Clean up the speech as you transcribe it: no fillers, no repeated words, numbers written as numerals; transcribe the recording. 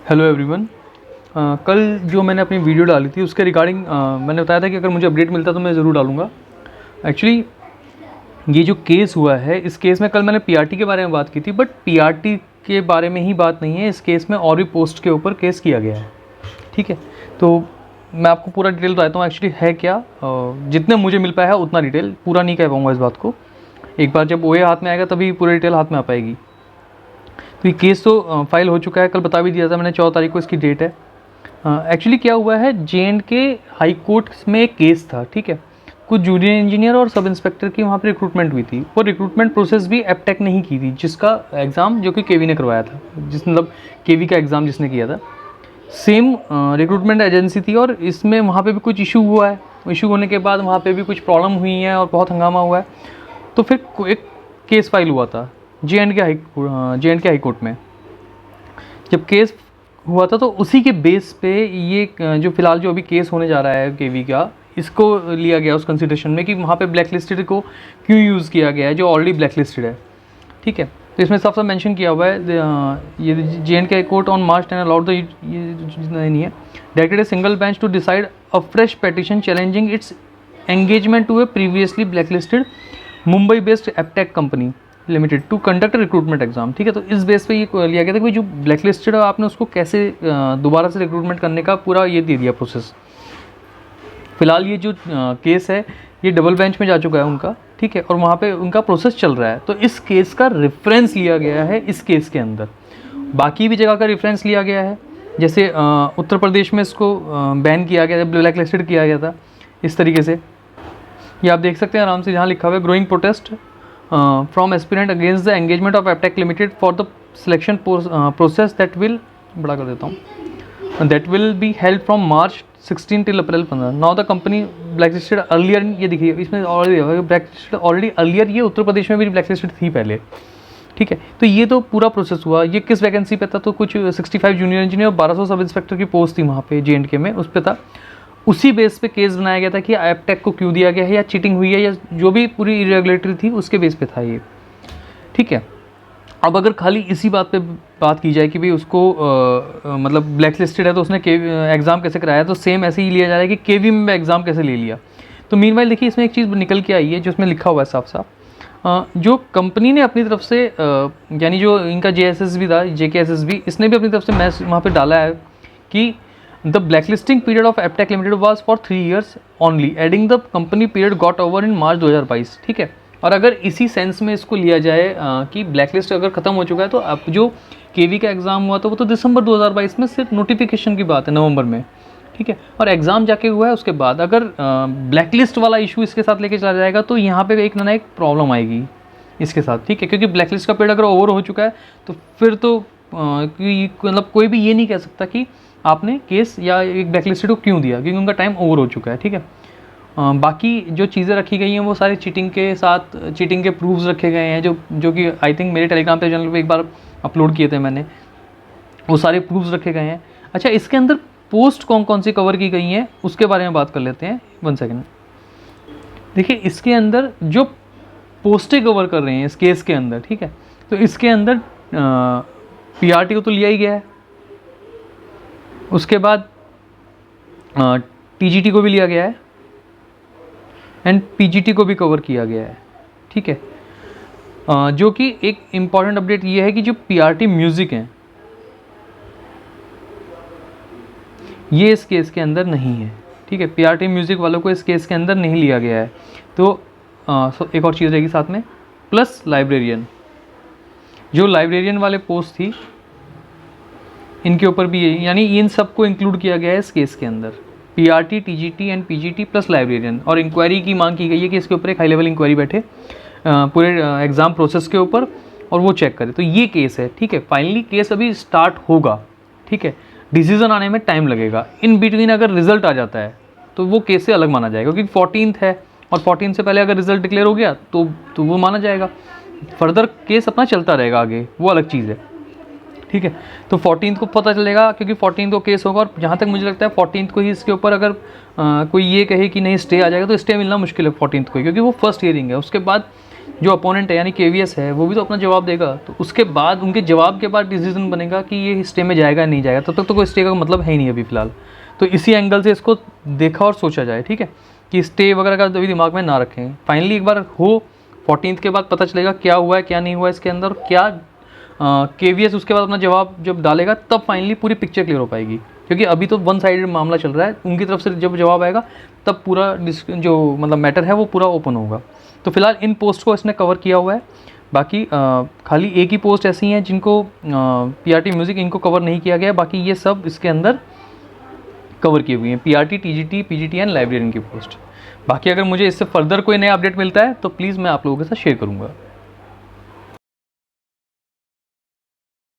Hello everyone. कल जो मैंने अपनी वीडियो डाली थी उसके रिगार्डिंग मैंने बताया था कि अगर मुझे अपडेट मिलता तो मैं ज़रूर डालूँगा। एक्चुअली ये जो केस हुआ है, इस केस में कल मैंने पीआरटी के बारे में बात की थी, बट पीआरटी के बारे में ही बात नहीं है। इस केस में और भी पोस्ट के ऊपर केस किया गया है। ठीक है, तो मैं आपको पूरा डिटेल बताता हूँ एक्चुअली है क्या। जितने मुझे मिल पाया है उतना डिटेल, पूरा नहीं कह पाऊँगा इस बात को। एक बार जब ओए हाथ में आएगा तभी पूरी डिटेल हाथ में आ पाएगी। तो ये केस तो फाइल हो चुका है, कल बता भी दिया था मैंने, 14 तारीख को इसकी डेट है। एक्चुअली क्या हुआ है, जे.एंड.के हाई कोर्ट में एक केस था। ठीक है, कुछ जूनियर इंजीनियर और सब इंस्पेक्टर की वहाँ पर रिक्रूटमेंट हुई थी। वो रिक्रूटमेंट प्रोसेस भी एपटेक ने ही की थी, जिसका एग्ज़ाम जो कि केवी ने करवाया था, मतलब केवी का एग्ज़ाम जिसने किया था, सेम रिक्रूटमेंट एजेंसी थी। और इसमें वहाँ पे भी कुछ इशू हुआ है। इशू होने के बाद वहाँ पे भी कुछ प्रॉब्लम हुई है और बहुत हंगामा हुआ है। तो फिर एक केस फाइल हुआ था जे.एंड.के हाई कोर्ट में। जब केस हुआ था तो उसी के बेस पे ये जो फ़िलहाल जो अभी केस होने जा रहा है केवी का, इसको लिया गया उस कंसिडरेशन में कि वहाँ पे ब्लैक लिस्टेड को क्यों यूज़ किया गया है जो ऑलरेडी ब्लैक लिस्टेड है। ठीक है, तो इसमें साफ साफ मेंशन किया हुआ है, ये J and K high court on March 10 allowed the, ये नहीं है, directed a single bench to decide a fresh petition challenging its engagement to a previously black listed Mumbai based Aptech company limited to conduct recruitment exam. ठीक है, तो इस base पे ये लिया गया था कि जो ब्लैक लिस्टेड है आपने उसको कैसे दोबारा से रिक्रूटमेंट करने का पूरा ये दे दिया प्रोसेस। फिलहाल ये जो केस है ये डबल बेंच में जा चुका है उनका। ठीक है, और वहाँ पे उनका प्रोसेस चल रहा है। तो इस केस का रेफरेंस लिया गया है इस केस के अंदर। बाकी भी जगह का रेफरेंस लिया गया है, जैसे उत्तर प्रदेश में इसको बैन किया गया था, ब्लैक लिस्टेड किया गया था इस तरीके से। ये आप देख सकते हैं आराम से, जहाँ लिखा हुआ है growing protest from aspirant against the engagement of Aptech limited for the selection process that will, बड़ा कर देता हूँ, that will be held from March 16 till April 15। Now the company black listed earlier, ये देखिए इसमें already black listed already earlier, ये उत्तर प्रदेश में भी ब्लैक लिस्टेड थी पहले। ठीक है, तो ये तो पूरा प्रोसेस हुआ। ये किस वैकेंसी पे था, तो कुछ 65 जूनियर इंजीनियर और 1200 सब इंस्पेक्टर की पोस्ट थी वहाँ पे जे.एंड.के में, उस पर था। उसी बेस पे केस बनाया गया था कि एपटेक को क्यों दिया गया है, या चीटिंग हुई है, या जो भी पूरी इरेगुलेटरी थी उसके बेस पे था ये। ठीक है, अब अगर खाली इसी बात पे बात की जाए कि भाई उसको मतलब ब्लैक लिस्टेड है तो उसने एग्ज़ाम कैसे कराया, तो सेम ऐसे ही लिया जा रहा है कि केवी में एग्ज़ाम कैसे ले लिया। तो मीनवाइल देखिए इसमें एक चीज़ निकल के आई है जो इसमें लिखा हुआ है साफ साफ, जो कंपनी ने अपनी तरफ से यानी जो इनका JSSB था, JKSSB, इसने भी अपनी तरफ से मैसेज वहाँ पे डाला है कि the blacklisting period of Aptech limited was for 3 years only, adding the company period got over in March 2022। ठीक है, और अगर इसी सेंस में इसको लिया जाए कि ब्लैकलिस्ट अगर ख़त्म हो चुका है, तो अब जो केवी का एग्ज़ाम हुआ था वो तो दिसंबर 2022 में, सिर्फ नोटिफिकेशन की बात है नवंबर में। ठीक है, और एग्ज़ाम जाके हुआ है उसके बाद। अगर ब्लैकलिस्ट वाला इशू इसके साथ लेके चला जाएगा तो यहाँ पे एक ना एक प्रॉब्लम आएगी इसके साथ। ठीक है, क्योंकि ब्लैकलिस्ट का पीरियड अगर ओवर हो चुका है तो फिर तो मतलब कोई भी ये नहीं कह सकता कि आपने केस या एक ब्लैकलिस्टेड को क्यों दिया, क्योंकि उनका टाइम ओवर हो चुका है। ठीक है, बाकी जो चीज़ें रखी गई हैं वो सारे चीटिंग के साथ, चीटिंग के प्रूफ्स रखे गए हैं, जो कि आई थिंक मेरे टेलीग्राम पे चैनल पे एक बार अपलोड किए थे मैंने, वो सारे प्रूफ्स रखे गए हैं। अच्छा, इसके अंदर पोस्ट कौन कौन सी कवर की गई हैं उसके बारे में बात कर लेते हैं। 1 सेकेंड, देखिए इसके अंदर जो पोस्टें कवर कर रहे हैं इस केस के अंदर। ठीक है, तो इसके अंदर पीआरटी को तो लिया ही गया है, उसके बाद टीजीटी को भी लिया गया है एंड पीजीटी को भी कवर किया गया है। ठीक है, जो कि एक इम्पॉर्टेंट अपडेट ये है कि जो पीआरटी म्यूज़िक हैं ये इस केस के अंदर नहीं है। ठीक है, पीआरटी म्यूज़िक वालों को इस केस के अंदर नहीं लिया गया है। तो एक और चीज़ रहेगी साथ में, प्लस लाइब्रेरियन, जो लाइब्रेरियन वाले पोस्ट थी इनके ऊपर भी यही, यानी इन सबको इंक्लूड किया गया है इस केस के अंदर, PRT, TGT and PGT plus librarian. और इंक्वायरी की मांग की गई है कि इसके ऊपर एक हाई लेवल इंक्वायरी बैठे पूरे एग्ज़ाम प्रोसेस के ऊपर और वो चेक करे। तो ये केस है। ठीक है, फाइनली केस अभी स्टार्ट होगा। ठीक है, डिसीजन आने में टाइम लगेगा। इन बिटवीन अगर रिजल्ट आ जाता है तो वो केस से अलग माना जाएगा, क्योंकि 14th है और 14 से पहले अगर रिजल्ट डिक्लेयर हो गया तो वो माना जाएगा। फर्दर केस अपना चलता रहेगा आगे, वो अलग चीज़ है। ठीक है, तो 14th को पता चलेगा, क्योंकि 14th को केस होगा। और जहाँ तक मुझे लगता है 14th को ही इसके ऊपर अगर कोई ये कहे कि नहीं स्टे आ जाएगा तो स्टे मिलना मुश्किल है 14th को ही, क्योंकि वो फर्स्ट हियरिंग है। उसके बाद जो अपोनेंट है यानी KVS है वो भी तो अपना जवाब देगा, तो उसके बाद उनके जवाब के बाद डिसीजन बनेगा कि ये स्टे में जाएगा या नहीं जाएगा। तब तक तो कोई स्टे का मतलब है ही नहीं अभी फ़िलहाल। तो इसी एंगल से इसको देखा और सोचा जाए, ठीक है, कि स्टे वगैरह का अभी दिमाग में ना रखें। फाइनली एक बार हो 14th के बाद पता चलेगा क्या हुआ है क्या नहीं हुआ इसके अंदर, क्या KVS उसके बाद अपना जवाब जब डालेगा तब फाइनली पूरी पिक्चर क्लियर हो पाएगी। क्योंकि अभी तो वन साइडेड मामला चल रहा है, उनकी तरफ से जब जवाब आएगा तब पूरा जो मतलब मैटर है वो पूरा ओपन होगा। तो फिलहाल इन पोस्ट को इसने कवर किया हुआ है। बाकी खाली एक ही पोस्ट ऐसी हैं जिनको PRT म्यूज़िक इनको कवर नहीं किया गया, बाकी ये सब इसके अंदर कवर किए हुए हैं, PRT, TGT, PGT and librarian की पोस्ट। बाकी अगर मुझे इससे फर्दर कोई नया अपडेट मिलता है तो प्लीज़ मैं आप लोगों के साथ शेयर करूँगा।